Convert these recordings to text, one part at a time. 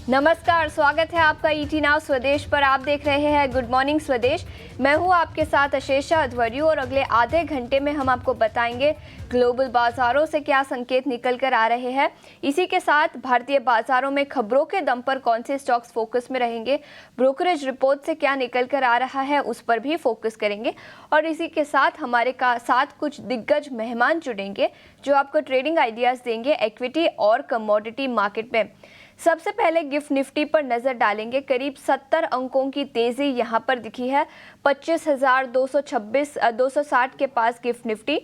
नमस्कार, स्वागत है आपका ईटी नाउ स्वदेश पर। आप देख रहे हैं गुड मॉर्निंग स्वदेश। मैं हूं आपके साथ अशेषा अध्वर्यु और अगले आधे घंटे में हम आपको बताएंगे ग्लोबल बाजारों से क्या संकेत निकल कर आ रहे हैं। इसी के साथ भारतीय बाजारों में खबरों के दम पर कौन से स्टॉक्स फोकस में रहेंगे, ब्रोकरेज रिपोर्ट से क्या निकल कर आ रहा है उस पर भी फोकस करेंगे। और इसी के साथ हमारे साथ कुछ दिग्गज मेहमान जुड़ेंगे जो आपको ट्रेडिंग आइडियाज देंगे इक्विटी और कमोडिटी मार्केट में। सबसे पहले गिफ्ट निफ्टी पर नजर डालेंगे। करीब 70 अंकों की तेजी यहां पर दिखी है। 25,260 के पास गिफ्ट निफ्टी।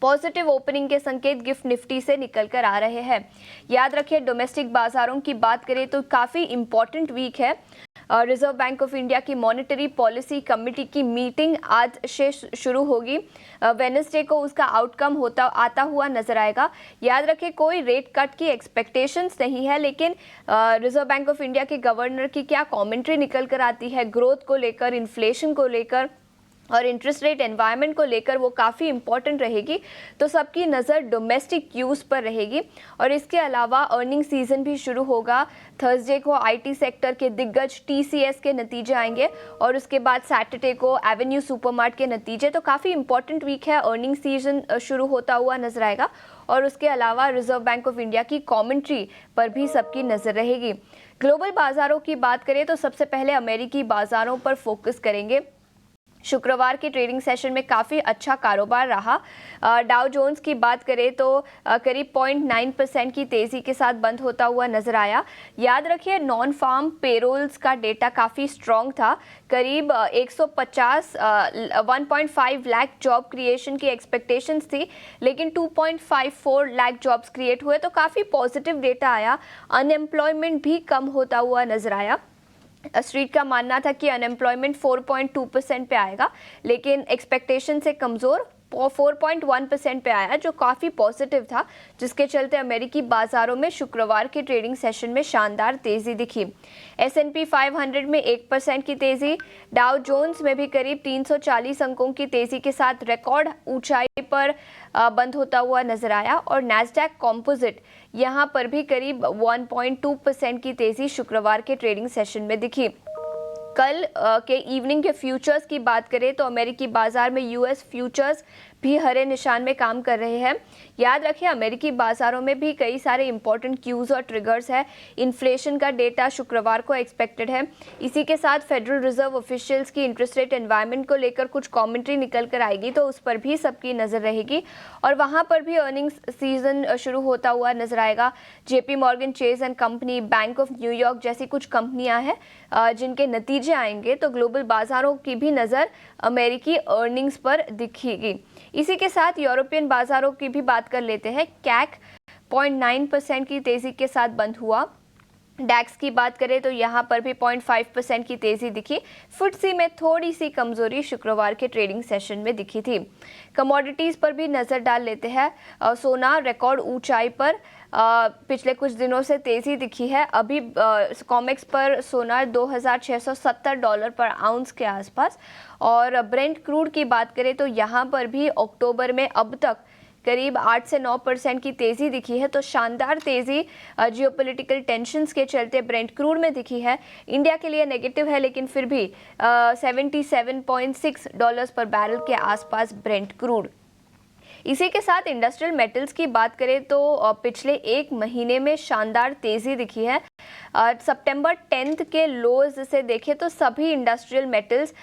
पॉजिटिव ओपनिंग के संकेत गिफ्ट निफ्टी से निकल कर आ रहे हैं। याद रखिए, डोमेस्टिक बाजारों की बात करें तो काफ़ी इंपॉर्टेंट वीक है। रिजर्व बैंक ऑफ इंडिया की मॉनेटरी पॉलिसी कमेटी की मीटिंग आज से शुरू होगी। वेडनेसडे को उसका आउटकम आता हुआ नजर आएगा। याद रखें, कोई रेट कट की एक्सपेक्टेशंस नहीं है, लेकिन रिजर्व बैंक ऑफ इंडिया के गवर्नर की क्या कमेंट्री निकल कर आती है ग्रोथ को लेकर, इन्फ्लेशन को लेकर और इंटरेस्ट रेट एनवायरनमेंट को लेकर, वो काफ़ी इंपॉर्टेंट रहेगी। तो सबकी नज़र डोमेस्टिक क्यूज़ पर रहेगी। और इसके अलावा अर्निंग सीजन भी शुरू होगा। थर्सडे को आईटी सेक्टर के दिग्गज टीसीएस के नतीजे आएंगे और उसके बाद सैटरडे को एवेन्यू सुपरमार्ट के नतीजे। तो काफ़ी इंपॉर्टेंट वीक है। अर्निंग सीजन शुरू होता हुआ नजर आएगा और उसके अलावा रिजर्व बैंक ऑफ इंडिया की कमेंट्री पर भी सबकी नज़र रहेगी। ग्लोबल बाजारों की बात करें तो सबसे पहले अमेरिकी बाजारों पर फोकस करेंगे। शुक्रवार के ट्रेडिंग सेशन में काफ़ी अच्छा कारोबार रहा। डाउ जोन्स की बात करें तो करीब 0.9% की तेज़ी के साथ बंद होता हुआ नजर आया। याद रखिए, नॉन फार्म पेरोल्स का डेटा काफ़ी स्ट्रॉन्ग था। करीब 1.5 लाख जॉब क्रिएशन की एक्सपेक्टेशंस थी, लेकिन 2.54 लाख जॉब्स क्रिएट हुए, तो काफ़ी पॉजिटिव डेटा आया। अनएम्प्लॉयमेंट भी कम होता हुआ नजर आया। स्ट्रीट का मानना था कि अनएम्प्लॉयमेंट 4.2% पे आएगा, लेकिन एक्सपेक्टेशन से कमज़ोर 4.1% पे आया, जो काफ़ी पॉजिटिव था, जिसके चलते अमेरिकी बाजारों में शुक्रवार के ट्रेडिंग सेशन में शानदार तेज़ी दिखी। S&P 500 में 1% की तेज़ी। डाउ जोन्स में भी करीब 340 अंकों की तेज़ी के साथ रिकॉर्ड ऊंचाई पर बंद होता हुआ नजर आया। और नैस्डैक कॉम्पोजिट यहां पर भी करीब 1.2% की तेज़ी शुक्रवार के ट्रेडिंग सेशन में दिखी। कल के इवनिंग के फ्यूचर्स की बात करें तो अमेरिकी बाजार में यूएस फ्यूचर्स भी हरे निशान में काम कर रहे हैं। याद रखिए, अमेरिकी बाजारों में भी कई सारे इंपॉर्टेंट क्यूज और ट्रिगर्स है। इन्फ्लेशन का डेटा शुक्रवार को एक्सपेक्टेड है। इसी के साथ फेडरल रिजर्व ऑफिशियल्स की इंटरेस्ट रेट एनवायरनमेंट को लेकर कुछ कमेंट्री निकल कर आएगी, तो उस पर भी सबकी नज़र रहेगी। और वहाँ पर भी अर्निंग्स सीजन शुरू होता हुआ नजर आएगा। JP Morgan chase and company, bank of New York जैसी कुछ कंपनियां हैं जिनके नतीजे आएंगे, तो ग्लोबल बाजारों की भी नज़र अमेरिकी अर्निंग्स पर दिखेगी। इसी के साथ यूरोपियन बाजारों की भी बात कर लेते हैं। कैक 0.9% की तेज़ी के साथ बंद हुआ। डैक्स की बात करें तो यहाँ पर भी 0.5% की तेज़ी दिखी। FTSE में थोड़ी सी कमज़ोरी शुक्रवार के ट्रेडिंग सेशन में दिखी थी। कमोडिटीज़ पर भी नज़र डाल लेते हैं। सोना रिकॉर्ड ऊंचाई पर पिछले कुछ दिनों से तेज़ी दिखी है। अभी कॉमेक्स पर सोना $2,670 पर आउंस के आसपास। और ब्रेंट क्रूड की बात करें तो यहाँ पर भी अक्टूबर में अब तक करीब 8 से 9% की तेज़ी दिखी है। तो शानदार तेज़ी जियोपॉलिटिकल टेंशन्स के चलते ब्रेंट क्रूड में दिखी है। इंडिया के लिए नेगेटिव है, लेकिन फिर भी $77.6 पर बैरल के आसपास ब्रेंट क्रूड। इसी के साथ इंडस्ट्रियल मेटल्स की बात करें तो पिछले एक महीने में शानदार तेज़ी दिखी है। सितंबर 10 के लोज से देखें तो सभी इंडस्ट्रियल मेटल्स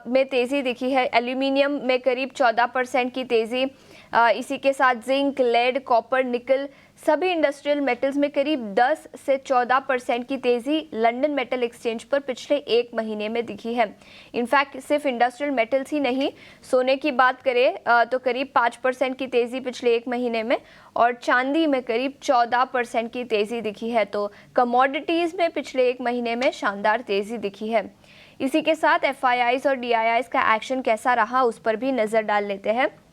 में तेज़ी दिखी है। एल्यूमिनियम में करीब 14% की तेज़ी। इसी के साथ जिंक, लेड, कॉपर, निकल, सभी इंडस्ट्रियल मेटल्स में करीब 10 से 14% की तेज़ी लंदन मेटल एक्सचेंज पर पिछले एक महीने में दिखी है। इनफैक्ट सिर्फ इंडस्ट्रियल मेटल्स ही नहीं, सोने की बात करें तो करीब 5% की तेज़ी पिछले एक महीने में, और चांदी में करीब 14% की तेज़ी दिखी है। तो कमोडिटीज़ में पिछले एक महीने में शानदार तेज़ी दिखी है। इसी के साथ FIIs और DIIs का एक्शन कैसा रहा उस पर भी नज़र डाल लेते हैं।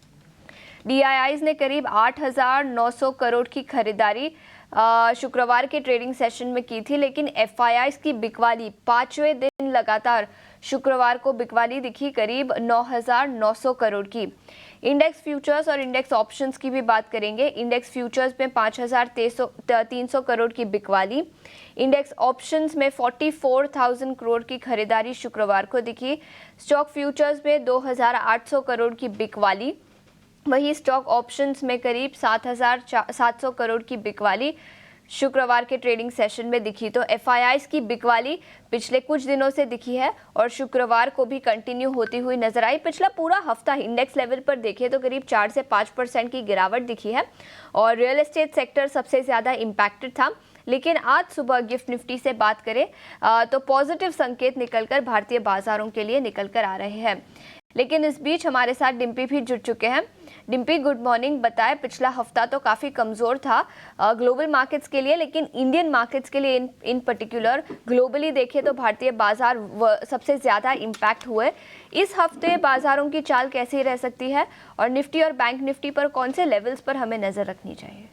DIIs ने करीब 8,900 करोड़ की खरीदारी शुक्रवार के ट्रेडिंग सेशन में की थी, लेकिन एफआईआईज की बिकवाली 5वें दिन लगातार शुक्रवार को बिकवाली दिखी करीब 9,900 करोड़ की। इंडेक्स फ्यूचर्स और इंडेक्स ऑप्शंस की भी बात करेंगे। इंडेक्स फ्यूचर्स में 5,300 करोड़ की बिकवाली, इंडेक्स ऑप्शंस में 44,000 करोड़ की खरीदारी शुक्रवार को दिखी। स्टॉक फ्यूचर्स में 2,800 करोड़ की बिकवाली, वहीं स्टॉक ऑप्शंस में करीब 7,700 करोड़ की बिकवाली शुक्रवार के ट्रेडिंग सेशन में दिखी। तो एफआईआईज की बिकवाली पिछले कुछ दिनों से दिखी है और शुक्रवार को भी कंटिन्यू होती हुई नजर आई। पिछला पूरा हफ्ता इंडेक्स लेवल पर देखें तो करीब 4 से 5% की गिरावट दिखी है और रियल एस्टेट सेक्टर सबसे ज़्यादा इम्पैक्टेड था। लेकिन आज सुबह गिफ्ट निफ्टी से बात करें तो पॉजिटिव संकेत निकलकर भारतीय बाजारों के लिए निकल कर आ रहे हैं। लेकिन इस बीच हमारे साथ डिम्पी भी जुड़ चुके हैं। Dimpy, good morning. बताएं, पिछला हफ्ता तो काफ़ी कमज़ोर था ग्लोबल मार्केट्स के लिए, लेकिन इंडियन मार्केट्स के लिए इन पर्टिकुलर ग्लोबली देखें तो भारतीय बाजार सबसे ज़्यादा इम्पैक्ट हुए। इस हफ्ते बाजारों की चाल कैसी रह सकती है और निफ्टी और बैंक निफ्टी पर कौन से लेवल्स पर हमें नज़र रखनी चाहिए?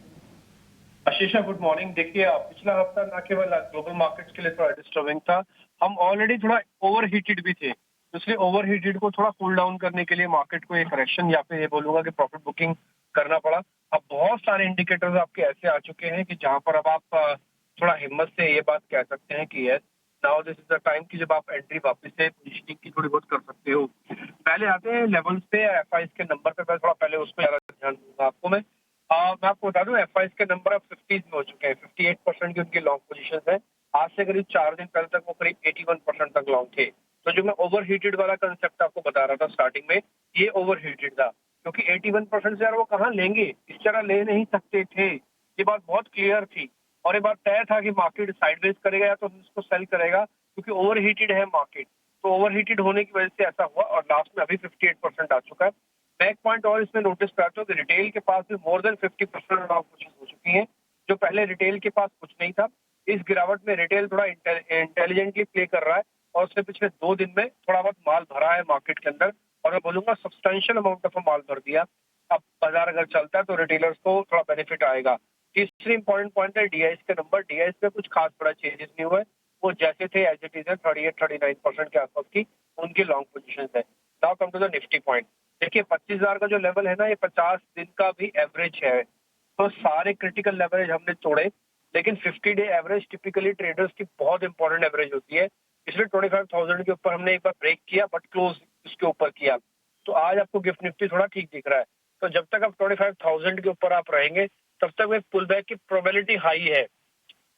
आशीषा, गुड मॉर्निंग। देखिए, पिछला हफ्ता न केवल ग्लोबल मार्केट्स के लिए थोड़ा डिस्टर्बिंग था, हम ऑलरेडी थोड़ा ओवर हीटेड भी थे। इसलिए ओवर हीटेड को थोड़ा कूल डाउन करने के लिए मार्केट को एक करेक्शन या फिर ये बोलूंगा कि प्रॉफिट बुकिंग करना पड़ा। अब बहुत सारे इंडिकेटर्स आपके ऐसे आ चुके हैं कि जहां पर अब आप थोड़ा हिम्मत से ये बात कह सकते हैं कि yes, now this is the time कि जब आप एंट्री वापस से पोजिशनिंग की थोड़ी बहुत कर सकते हो। पहले आते हैं लेवल्स पे, एफआईएस के नंबर पे। मैं थोड़ा पहले उस पर ज्यादा ध्यान दूंगा आपको। मैं आपको बता दूं, एफआईएस के नंबर अब 50s में हो चुके हैं। 58% की उनकी लॉन्ग पोजीशन है। आज से करीब 4 दिन पहले तक वो करीब 81% तक लॉन्ग थे। तो जो मैं ओवर हीटेड वाला कंसेप्ट आपको बता रहा था स्टार्टिंग में, ये ओवर हीटेड था, क्योंकि 81% से यार वो कहाँ लेंगे, इस तरह ले नहीं सकते थे। ये बात बहुत क्लियर थी और ये बात तय था कि मार्केट साइडवेज करेगा या तो इसको सेल करेगा, क्योंकि ओवर हीटेड है मार्केट। तो ओवर हीटेड होने की वजह से ऐसा हुआ और लास्ट में अभी 58% आ चुका है। मैं एक पॉइंट और इसमें नोटिस करता हूँ कि रिटेल के पास भी मोर देन 50% ऑफ कुछ हो चुकी है, जो पहले रिटेल के पास कुछ नहीं था। इस गिरावट में रिटेल थोड़ा इंटेलिजेंटली प्ले कर रहा है और उसने पिछले 2 दिन में थोड़ा बहुत माल भरा है मार्केट के अंदर, और मैं बोलूंगा सब्सटेंशियल अमाउंट ऑफ माल भर दिया। अब बाजार अगर चलता है तो रिटेलर्स को थोड़ा बेनिफिट आएगा। तीसरी इंपॉर्टेंट पॉइंट है डीआईएस के नंबर। डीआईएस में कुछ खास बड़ा चेंजेस नहीं हुआ है, वो जैसे थे एज इट इज है। 38-39% के आसपास की उनकी लॉन्ग पोजिशन है। Now come to the Nifty point. देखिए, 25,000 का जो लेवल है ना, ये 50 दिन का भी एवरेज है। तो सारे क्रिटिकल लेवरेज हमने तोड़े, लेकिन 50 डे एवरेज टिपिकली ट्रेडर्स की बहुत इंपॉर्टेंट एवरेज होती है। इसलिए 25,000 के ऊपर हमने एक बार ब्रेक किया, बट क्लोज इसके ऊपर किया। तो आज आपको गिफ्ट निफ्टी थोड़ा ठीक दिख रहा है। तो जब तक आप 25,000 के ऊपर आप रहेंगे, तब तक एक पुल बैक की प्रोबेबिलिटी हाई है।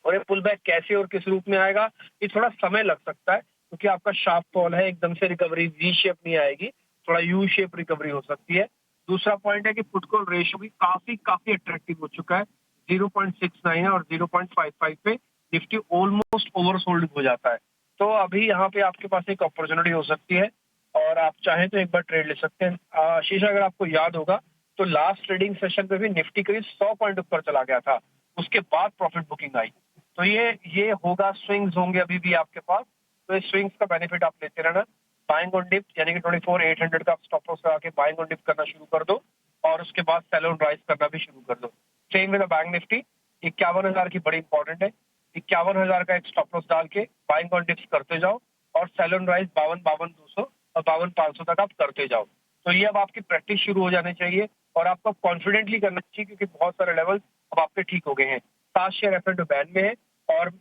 और ये पुल बैक कैसे और किस रूप में आएगा, ये थोड़ा समय लग सकता है, क्योंकि आपका शार्प फॉल है, एकदम से रिकवरी वी शेप नहीं आएगी, थोड़ा यू शेप रिकवरी हो सकती है। दूसरा पॉइंट है कि पुट कॉल रेशियो भी काफी अट्रैक्टिव हो चुका है। 0.69 है और 0.55 पे निफ्टी ऑलमोस्ट ओवरसोल्ड हो जाता है। तो अभी यहाँ पे आपके पास एक अपॉर्चुनिटी हो सकती है और आप चाहें तो एक बार ट्रेड ले सकते हैं। शीशा, अगर आपको याद होगा तो लास्ट ट्रेडिंग सेशन पे भी निफ्टी करीब 100 पॉइंट ऊपर चला गया था, उसके बाद प्रॉफिट बुकिंग आई। तो ये होगा, स्विंग्स होंगे अभी भी आपके पास। तो इस स्विंग्स का बेनिफिट आप लेते रहना। बाइंग ऑन डिप यानी कि 24,800 का स्टॉप लॉस लगा के बाइंग ऑन डिप करना शुरू कर दो और उसके बाद सेल ऑन राइज करना भी शुरू कर दो। सेम विद बैंक निफ्टी, 51,000 की बड़ी इंपॉर्टेंट है। 51,000 का एक स्टॉप लॉस डाल के बाइंग ऑन डिप्स करते जाओ और सेल ऑन राइज 52,200 और 52,500 तक आप करते जाओ। तो ये अब आपकी प्रैक्टिस शुरू हो जानी चाहिए और आपको कॉन्फिडेंटली करना चाहिए, क्योंकि बहुत सारे लेवल अब आपके ठीक हो गए हैं। 7 शेयर एफ बैन में है और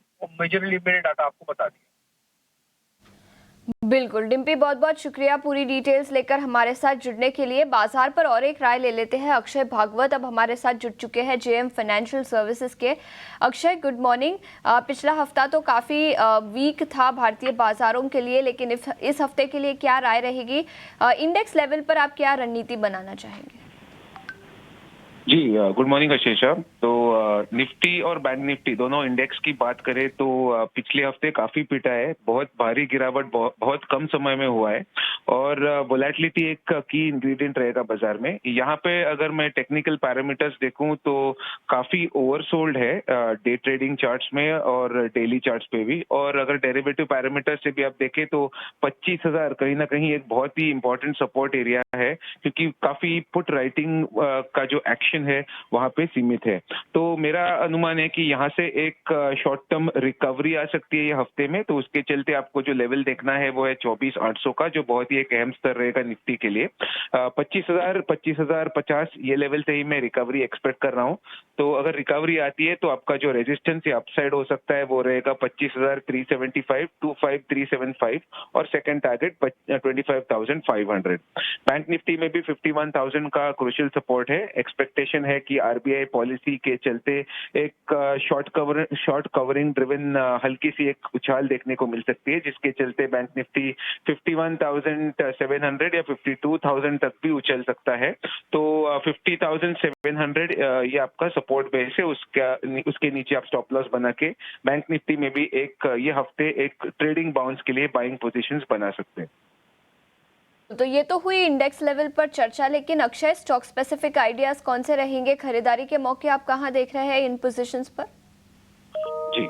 मेजरली मैंने डाटा आपको बता दिया। बिल्कुल डिम्पी, बहुत बहुत शुक्रिया पूरी डिटेल्स लेकर हमारे साथ जुड़ने के लिए। बाजार पर और एक राय ले लेते हैं। अक्षय भागवत अब हमारे साथ जुड़ चुके हैं जेएम फाइनेंशियल सर्विसेज के। Akshay, good morning. पिछला हफ्ता तो काफ़ी वीक था भारतीय बाजारों के लिए, लेकिन इस हफ्ते के लिए क्या राय रहेगी? इंडेक्स लेवल पर आप क्या रणनीति बनाना चाहेंगे? जी, गुड मॉर्निंग आशीषा। तो निफ्टी और बैंक निफ्टी दोनों इंडेक्स की बात करें तो पिछले हफ्ते काफी पिटा है। बहुत भारी गिरावट बहुत कम समय में हुआ है और वोलेटिलिटी एक की इंग्रेडिएंट रहेगा बाजार में। यहाँ पे अगर मैं टेक्निकल पैरामीटर्स देखूं तो काफी ओवरसोल्ड है डे ट्रेडिंग चार्ट्स में और डेली चार्ट्स पे भी। और अगर डेरिवेटिव पैरामीटर्स से भी आप देखें तो 25,000 कहीं ना कहीं एक बहुत ही इंपॉर्टेंट सपोर्ट एरिया है, क्योंकि काफी पुट राइटिंग का जो एक्शन है वहां पे सीमित है। तो मेरा अनुमान है कि यहाँ से एक शॉर्ट टर्म रिकवरी आ सकती है ये हफ्ते में। तो उसके चलते आपको जो लेवल देखना है वो है 24,800 का, जो बहुत ही एक अहम स्तर रहेगा निफ्टी के लिए। 25,000, 25,050 ये लेवल से ही मैं रिकवरी एक्सपेक्ट कर रहा हूँ। तो अगर रिकवरी आती है तो आपका जो रेजिस्टेंस या अपसाइड हो सकता है वो रहेगा 25,375, 25,375 और सेकंड टारगेट 25,500। बैंक निफ्टी में भी 51,000 का क्रूशियल सपोर्ट है। एक्सपेक्टेशन है कि आरबीआई पॉलिसी के चलते एक शॉर्ट कवरिंग ड्रिवन हल्की सी एक उछाल देखने को मिल सकती है, जिसके चलते बैंक निफ्टी 51,700 या 52,000 तक भी उछल सकता है। तो 50,700 ये आपका सपोर्ट बेस है, उसके नीचे आप स्टॉप लॉस बना के बैंक निफ्टी में भी एक ये हफ्ते एक ट्रेडिंग बाउंस के लिए बाइंग पोजीशंस बना सकते हैं। तो ये तो हुई इंडेक्स लेवल पर चर्चा, लेकिन अक्षय, स्टॉक स्पेसिफिक आइडियाज कौन से रहेंगे? खरीदारी के मौके आप कहां देख रहे हैं इन पोजीशंस पर? जी,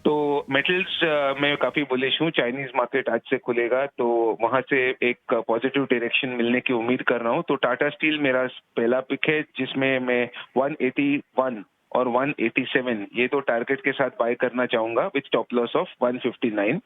तो मेटल्स में काफी बुलिश हूँ। चाइनीज मार्केट आज से खुलेगा तो वहां से एक पॉजिटिव डायरेक्शन मिलने की उम्मीद कर रहा हूँ। तो टाटा स्टील मेरा पहला पिक है, जिसमें मैं 181 और 187 ये दो टारगेट के साथ बाय करना चाहूंगा विद स्टॉप लॉस ऑफ 159।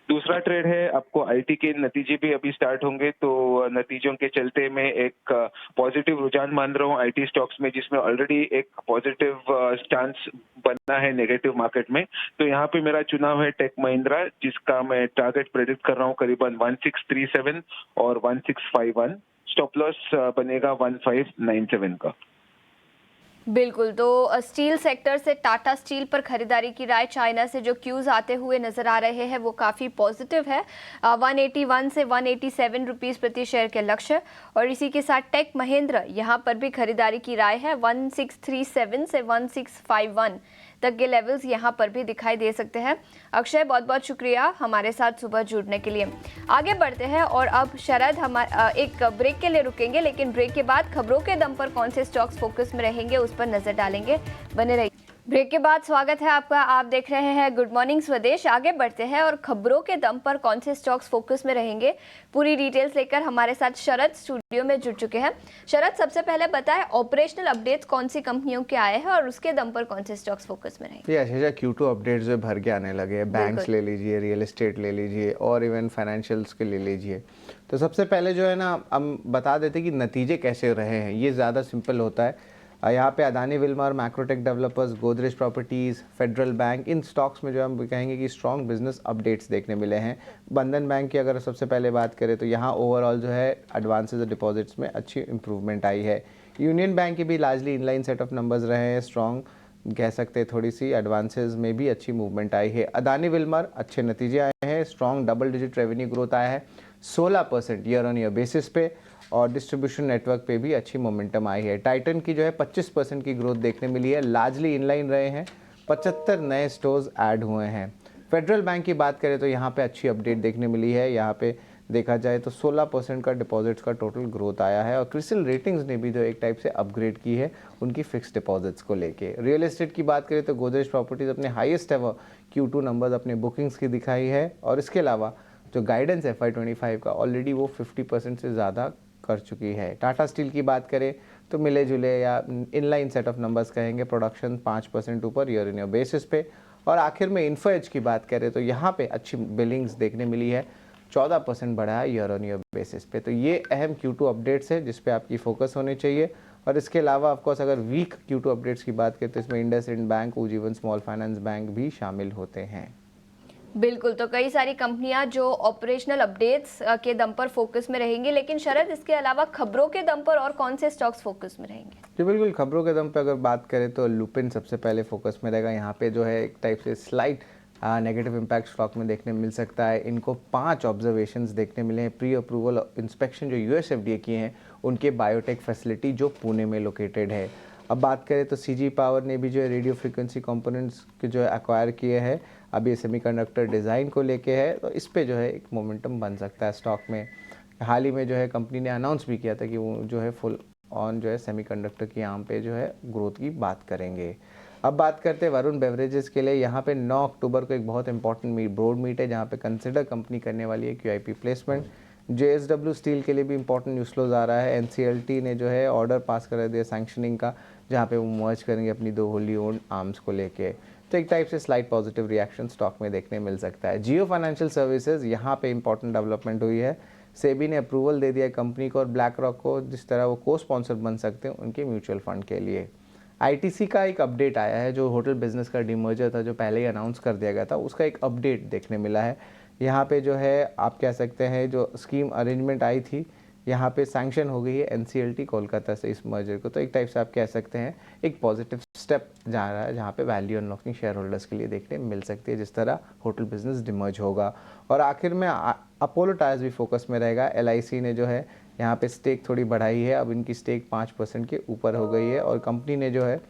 दूसरा ट्रेड है, आपको आईटी के नतीजे भी अभी स्टार्ट होंगे, तो नतीजों के चलते मैं एक पॉजिटिव रुझान मान रहा हूँ आईटी स्टॉक्स में, जिसमें ऑलरेडी एक पॉजिटिव स्टांस बना है नेगेटिव मार्केट में। तो यहाँ पे मेरा चुनाव है टेक महिंद्रा, जिसका मैं टारगेट प्रेडिक्ट कर रहा हूँ करीबन 1637 और 1651। स्टॉप लॉस बनेगा 1597 का। बिल्कुल, तो स्टील सेक्टर से टाटा स्टील पर खरीदारी की राय, चाइना से जो क्यूज आते हुए नजर आ रहे हैं वो काफ़ी पॉजिटिव है। 181 से 187 रुपीज़ प्रति शेयर के लक्ष्य, और इसी के साथ टेक महिंद्रा यहाँ पर भी खरीदारी की राय है। 1637 से 1651 तक के लेवल्स यहाँ पर भी दिखाई दे सकते हैं। अक्षय, बहुत बहुत शुक्रिया हमारे साथ सुबह जुड़ने के लिए। आगे बढ़ते हैं और अब शरद एक ब्रेक के लिए रुकेंगे, लेकिन ब्रेक के बाद खबरों के दम पर कौन से स्टॉक्स फोकस में रहेंगे उस पर नजर डालेंगे। बने रहिए। ब्रेक के बाद स्वागत है आपका, आप देख रहे हैं गुड मॉर्निंग स्वदेश। आगे बढ़ते हैं और खबरों के दम पर कौन से स्टॉक्स फोकस में रहेंगे, पूरी डिटेल्स लेकर हमारे साथ शरद स्टूडियो में जुड़ चुके हैं। शरद, सबसे पहले बताएं ऑपरेशनल अपडेट्स कौन सी कंपनियों के आए हैं और उसके दम पर कौन से स्टॉक्स फोकस में रहेंगे? आशीषा, Q2 अपडेट्स जो भर के आने लगे हैं, बैंक्स ले लीजिए, रियल एस्टेट ले लीजिए और इवन फाइनेंशियल्स के ले लीजिए। तो सबसे पहले जो है ना, हम बता देते कि नतीजे कैसे रहे हैं, ये ज़्यादा सिंपल होता है। यहाँ पे Adani Wilmar, Macrotech developers, Godrej properties, federal bank, इन स्टॉक्स में जो हम कहेंगे कि स्ट्रॉन्ग बिजनेस अपडेट्स देखने मिले हैं। बंधन बैंक की अगर सबसे पहले बात करें तो यहाँ ओवरऑल जो है एडवांसेस और डिपॉजिट्स में अच्छी इंप्रूवमेंट आई है। यूनियन बैंक की भी largely inline set of numbers रहे हैं, स्ट्रॉन्ग कह सकते हैं। थोड़ी सी एडवांसेस में भी अच्छी मूवमेंट आई है। अदानी विल्मर अच्छे नतीजे आए हैं, strong double digit revenue growth आया है 16% ईयर ऑन ईयर बेसिस पे, और डिस्ट्रीब्यूशन नेटवर्क पे भी अच्छी मोमेंटम आई है। टाइटन की जो है 25% की ग्रोथ देखने मिली है, लार्जली इनलाइन रहे हैं, 75 नए स्टोर्स ऐड हुए हैं। फेडरल बैंक की बात करें तो यहाँ पे अच्छी अपडेट देखने मिली है। यहाँ पे देखा जाए तो 16% का डिपॉजिट्स का टोटल ग्रोथ आया है, और क्रिसिल रेटिंग्स ने भी जो एक टाइप से अपग्रेड की है उनकी फिक्स डिपॉजिट्स को लेके। रियल एस्टेट की बात करें तो गोदरेज प्रॉपर्टीज अपने हाईएस्ट एवर Q2 नंबर्स अपने बुकिंग्स की दिखाई है, और इसके अलावा जो गाइडेंस है FY25 का ऑलरेडी वो 50% से ज़्यादा कर चुकी है। टाटा स्टील की बात करें तो मिले जुले या इनलाइन सेट ऑफ नंबर्स कहेंगे, प्रोडक्शन 5% ऊपर ईयर इन ईयर बेसिस पे। और आखिर में इन्फो एज की बात करें तो यहाँ पे अच्छी बिलिंग्स देखने मिली है, 14% बढ़ा है ईयर ऑन ईयर बेसिस पे। तो ये अहम Q2 अपडेट्स है जिस पे आपकी फोकस होनी चाहिए। और इसके अलावा ऑफकोर्स अगर वीक Q2 अपडेट्स की बात करें तो इसमें IndusInd bank, Ujjivan small finance bank भी शामिल होते हैं। बिल्कुल, तो कई सारी कंपनियां जो ऑपरेशनल अपडेट्स के दम पर फोकस में रहेंगी, लेकिन शरद, इसके अलावा खबरों के दम पर और कौन से स्टॉक्स फोकस में रहेंगे? जी बिल्कुल, खबरों के दम पे अगर बात करें तो लुपिन सबसे पहले फोकस में रहेगा। यहाँ पे जो है एक टाइप से स्लाइट नेगेटिव इम्पैक्ट स्टॉक में देखने मिल सकता है। इनको 5 ऑब्जर्वेशंस देखने मिले हैं, प्री अप्रूवल इंस्पेक्शन जो US FDA किए हैं उनके बायोटेक फैसिलिटी जो पुणे में लोकेटेड है। अब बात करें तो CG पावर ने भी जो है रेडियो फ्रिक्वेंसी कंपोनेंट्स के जो है एक्वायर किए हैं, अब ये सेमीकंडक्टर डिज़ाइन को लेके है, तो इस पे जो है एक मोमेंटम बन सकता है स्टॉक में। हाल ही में जो है कंपनी ने अनाउंस भी किया था कि वो जो है फुल ऑन जो है सेमीकंडक्टर की यहाँ पे जो है ग्रोथ की बात करेंगे। अब बात करते हैं वरुण बेवरेजेस के लिए। यहाँ पे 9 अक्टूबर को एक बहुत इंपॉर्टेंट बोर्ड मीट है जहाँ पे कंसिडर कंपनी करने वाली है QIP प्लेसमेंट। JSW स्टील के लिए भी इंपॉर्टेंट न्यूज़ फ्लोज आ रहा है। NCLT ने जो है ऑर्डर पास कर दिया सैंक्शनिंग का, जहाँ पे वो मर्ज करेंगे अपनी 2 होली ओन्ड आर्म्स को लेके। तो एक टाइप से स्लाइट पॉजिटिव रिएक्शन स्टॉक में देखने मिल सकता है। जियो फाइनेंशियल सर्विसेज, यहाँ पे इंपॉर्टेंट डेवलपमेंट हुई है। सेबी ने अप्रूवल दे दिया कंपनी को और ब्लैक रॉक को, जिस तरह वो को स्पॉन्सर बन सकते हैं उनके म्यूचुअल फंड के लिए। आईटीसी का एक अपडेट आया है, जो होटल बिजनेस का डिमर्जर था जो पहले ही अनाउंस कर दिया गया था, उसका एक अपडेट देखने मिला है। यहाँ पे जो है आप कह सकते हैं जो स्कीम अरेंजमेंट आई थी, यहाँ पे सैंक्शन हो गई है एनसीएलटी कोलकाता से इस मर्जर को। तो एक टाइप से आप कह सकते हैं एक पॉजिटिव स्टेप जा रहा है, जहाँ पे वैल्यू अनलॉकिंग शेयर होल्डर्स के लिए देखने मिल सकती है, जिस तरह होटल बिजनेस डिमर्ज होगा। और आखिर में अपोलो टायर्स भी फोकस में रहेगा। एलआईसी ने जो है यहाँ पे स्टेक थोड़ी बढ़ाई है, अब इनकी स्टेक 5% के ऊपर हो गई है। और कंपनी ने जो है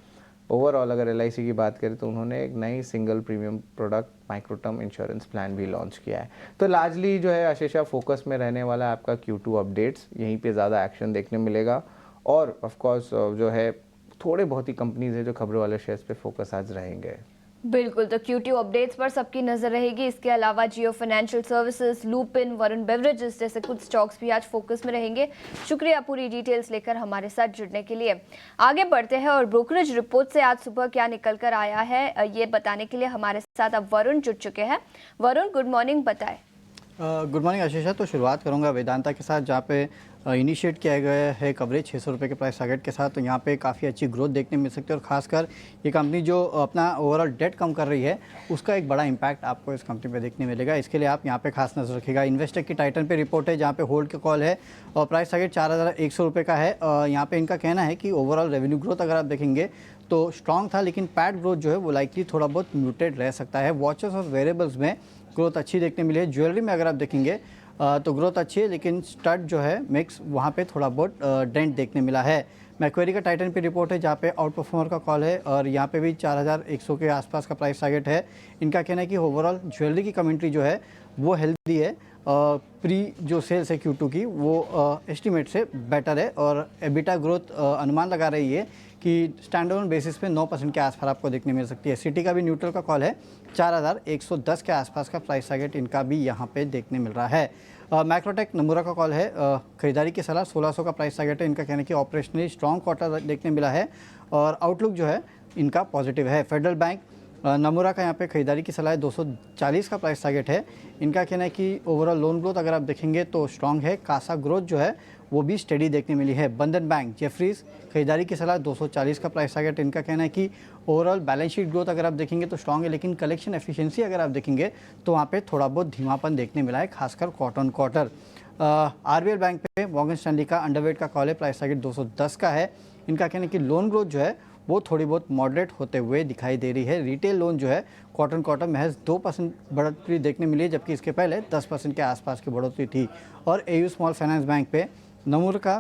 ओवरऑल अगर एलआईसी की बात करें तो उन्होंने एक नई single premium product micro term insurance plan भी लॉन्च किया है। तो लार्जली जो है आशीषा फोकस में रहने वाला है आपका Q2 अपडेट्स, यहीं पे ज़्यादा एक्शन देखने मिलेगा। और ऑफ कोर्स जो है थोड़े बहुत ही कंपनीज है जो खबरों वाले शेयर्स पे फोकस आज रहेंगे। बिल्कुल, तो Q2 अपडेट्स पर सबकी नजर रहेगी। इसके अलावा Jio financial services, Lupin, Varun beverages जैसे कुछ स्टॉक्स भी आज फोकस में रहेंगे। शुक्रिया पूरी डिटेल्स लेकर हमारे साथ जुड़ने के लिए। आगे बढ़ते हैं और ब्रोकरेज रिपोर्ट से आज सुबह क्या निकल कर आया है ये बताने के लिए हमारे साथ अब वरुण जुड़ चुके हैं। वरुण, गुड मॉर्निंग, बताएं। Good morning Ashisha. तो शुरुआत करूंगा वेदांता के साथ, जहाँ पे इनिशिएट किया गया है कवरेज 600 रुपये के प्राइस टारगेट के साथ। तो यहाँ पे काफ़ी अच्छी ग्रोथ देखने मिल सकती है और खासकर ये कंपनी जो अपना ओवरऑल डेट कम कर रही है उसका एक बड़ा इंपैक्ट आपको इस कंपनी पे देखने मिलेगा। इसके लिए आप यहाँ पे खास नजर रखिएगा। इन्वेस्टेक की टाइटन पे रिपोर्ट है, जहाँ पे होल्ड के कॉल है और प्राइस टारगेट 4100 रुपये का है। यहाँ पे इनका कहना है कि ओवरऑल रेवेन्यू ग्रोथ अगर आप देखेंगे तो स्ट्रॉन्ग था, लेकिन पैट ग्रोथ जो है वो लाइकली थोड़ा बहुत म्यूटेड रह सकता है। वॉचेस और वेरिएबल्स में ग्रोथ अच्छी देखने मिली है। ज्वेलरी में अगर आप देखेंगे तो ग्रोथ अच्छी है, लेकिन स्टड जो है मिक्स वहाँ पे थोड़ा बहुत डेंट देखने मिला है। मैक्वेरी का टाइटन पे रिपोर्ट है, जहाँ पे आउट परफॉर्मर का कॉल है और यहाँ पे भी 4100 के आसपास का प्राइस टारगेट है। इनका कहना है कि ओवरऑल ज्वेलरी की कमेंट्री जो है वो हेल्दी है। प्री जो सेल्स है Q2 की वो एस्टिमेट से बेटर है और एबिटा ग्रोथ अनुमान लगा रही है कि स्टैंडअलोन बेसिस पे 9% के आसपास आपको देखने मिल सकती है। सिटी का भी न्यूट्रल का कॉल है, 4110 के आसपास का प्राइस टारगेट इनका भी यहाँ पे देखने मिल रहा है। मैक्रोटेक नमूरा का कॉल है, खरीदारी की सलाह 1600 का प्राइस टारगेट है। इनका कहना है कि ऑपरेशनली स्ट्रॉन्ग क्वार्टर देखने मिला है और आउटलुक जो है इनका पॉजिटिव है। फेडरल बैंक नमूरा का यहाँ पे खरीदारी की सलाह 240 का प्राइस टारगेट है। इनका कहना है कि ओवरऑल लोन ग्रोथ अगर आप देखेंगे तो स्ट्रॉन्ग है। कासा ग्रोथ जो है वो भी स्टेडी देखने मिली है। बंधन बैंक जेफरीज खरीदारी की सलाह 240 का प्राइस टारगेट। इनका कहना है कि ओवरऑल बैलेंस शीट ग्रोथ अगर आप देखेंगे तो स्ट्रॉन्ग है, लेकिन कलेक्शन एफिशिएंसी अगर आप देखेंगे तो वहाँ पे थोड़ा बहुत धीमापन देखने मिला है, खासकर quarter on quarter. RBL bank पे मॉर्गन स्टैनली का अंडरवेट का कॉल है, प्राइस टारगेट 210 का है। इनका कहना है कि लोन ग्रोथ जो है वो थोड़ी बहुत मॉडरेट होते हुए दिखाई दे रही है। रिटेल लोन जो है क्वार्टर क्वार्टर महज 2% बढ़ोतरी देखने मिली है, जबकि इसके पहले 10% के आसपास की बढ़ोतरी थी। और एयू स्मॉल फाइनेंस बैंक पे नमूर का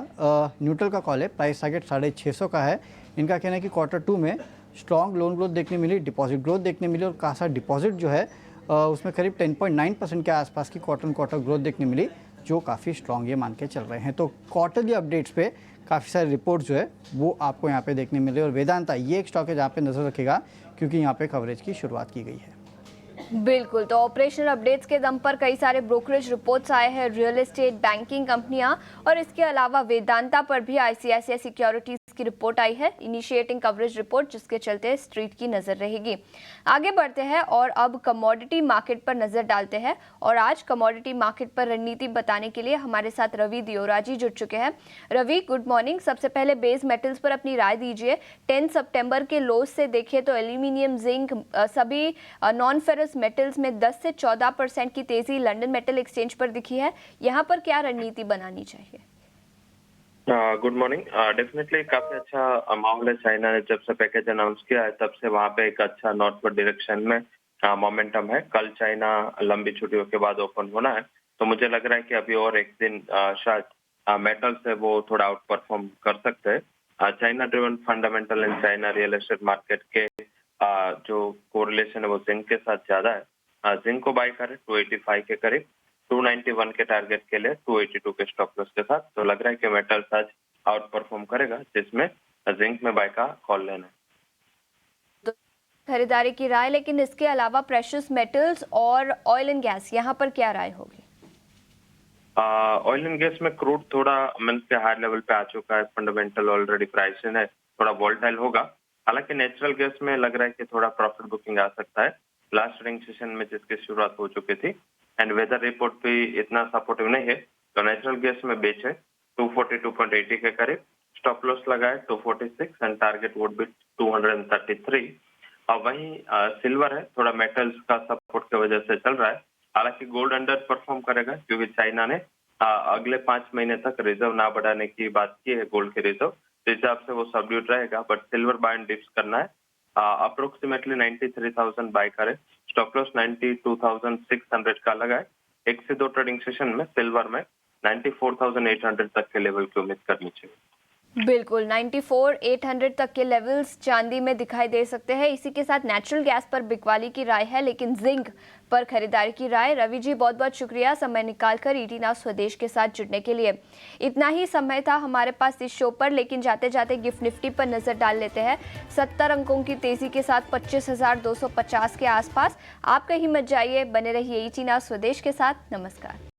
न्यूट्रल का कॉल है, प्राइस टारगेट 650 का है। इनका कहना है कि Q2 में स्ट्रॉन्ग लोन ग्रोथ देखने मिली, डिपॉजिट ग्रोथ देखने मिली और कासा डिपॉजिट जो है उसमें करीब 10.9% के आसपास की क्वार्टर ग्रोथ देखने मिली, जो काफ़ी स्ट्रॉन्ग ये मान के चल रहे हैं। तो क्वार्टरली अपडेट्स पे काफ़ी सारे रिपोर्ट जो है वो आपको यहाँ पे देखने मिले। और वेदांता ये एक स्टॉक है जहाँ पे नज़र रखेगा, क्योंकि यहाँ पे कवरेज की शुरुआत की गई है। बिल्कुल, तो ऑपरेशनल अपडेट्स के दम पर कई सारे ब्रोकरेज रिपोर्ट्स आए हैं, रियल एस्टेट, बैंकिंग कंपनियां और इसके अलावा वेदांता पर भी आईसीआईसीआई सिक्योरिटीज की रिपोर्ट आई है, इनिशिएटिंग कवरेज रिपोर्ट, जिसके चलते स्ट्रीट की नजर रहेगी। आगे बढ़ते हैं और अब कमोडिटी मार्केट पर नजर डालते हैं और आज कमोडिटी मार्केट पर रणनीति बताने के लिए हमारे साथ रवि दियोराजी जुड़ चुके हैं। Ravi, good morning. सबसे पहले बेस मेटल्स पर अपनी राय दीजिए। 10 सितंबर के लोज से देखें तो एल्यूमिनियम, जिंक, सभी नॉन फेरस मेटल्स में 10 से 14% की तेजी लंदन मेटल एक्सचेंज पर दिखी है। यहाँ पर क्या रणनीति बनानी चाहिए? Good morning. डेफिनेटली काफी अच्छा माहौल है। चाइना ने जब से पैकेज अनाउंस किया है तब से वहाँ पे एक अच्छा नॉर्थवर्ड डायरेक्शन में मोमेंटम है। कल चाइना लंबी छुट्टियों के बाद ओपन होना है, तो मुझे लग रहा है कि अभी और एक दिन शायद मेटल से वो थोड़ा आउट परफॉर्म कर सकते हैं। China driven fundamental in China real estate market के जो कोरिलेशन है वो जिंक के साथ ज्यादा है। जिंक को बाय करें 285 के करीब, 291 के टारगेट के लिए 282 के स्टॉप लॉस के साथ। तो लग रहा है कि मेटल्स आज आउट परफॉर्म करेगा, जिसमें जिंक में बाय का कॉल लेना है। तो खरीदारी की राय, लेकिन इसके अलावा प्रेशियस मेटल्स और ऑयल एंड गैस, यहाँ पर क्या राय होगी? ऑयल एंड गैस में क्रूड थोड़ा मंथ के हाई लेवल पे आ चुका है, फंडामेंटल ऑलरेडी प्राइस इन है। थोड़ा वोलेटाइल होगा। हालांकि नेचुरल गैस में लग रहा है कि थोड़ा प्रॉफिट बुकिंग आ सकता है लास्ट ट्रेडिंग सेशन में जिसकी शुरुआत हो चुकी थी। एंड वेदर रिपोर्ट भी इतना सपोर्टिव नहीं है तो नेचुरल गैस में बेच है 242.80 के करीब। स्टॉप लॉस लगा है 246 एंड टारगेट वुड बी 233। और वहीं सिल्वर है, थोड़ा मेटल्स का सपोर्ट की वजह से चल रहा है। हालांकि गोल्ड अंडर परफॉर्म करेगा क्योंकि चाइना ने अगले 5 महीने तक रिजर्व ना बढ़ाने की बात की है गोल्ड के रिजर्व, तो इस हिसाब से वो सबड्यूट रहेगा। But silver buy and dips करना है, अप्रोक्सीमेटली 93,000 बाय करें। स्टॉप लॉस 92,600 का लगा है। 1 से 2 ट्रेडिंग सेशन में सिल्वर में 94,800 तक के लेवल की उम्मीद करनी चाहिए। बिल्कुल 94,800 तक के लेवल्स चांदी में दिखाई दे सकते हैं। इसी के साथ नेचुरल गैस पर बिकवाली की राय है, लेकिन जिंक पर खरीदारी की राय। रवि जी बहुत बहुत शुक्रिया समय निकालकर ईटी नाउ स्वदेश के साथ जुड़ने के लिए। इतना ही समय था हमारे पास इस शो पर, लेकिन जाते जाते गिफ्ट निफ्टी पर नजर डाल लेते हैं। 70 अंकों की तेजी के साथ 25,250 के आसपास। आप कहीं मत जाइए, बने रहिए ईटी नाउ स्वदेश के साथ। नमस्कार।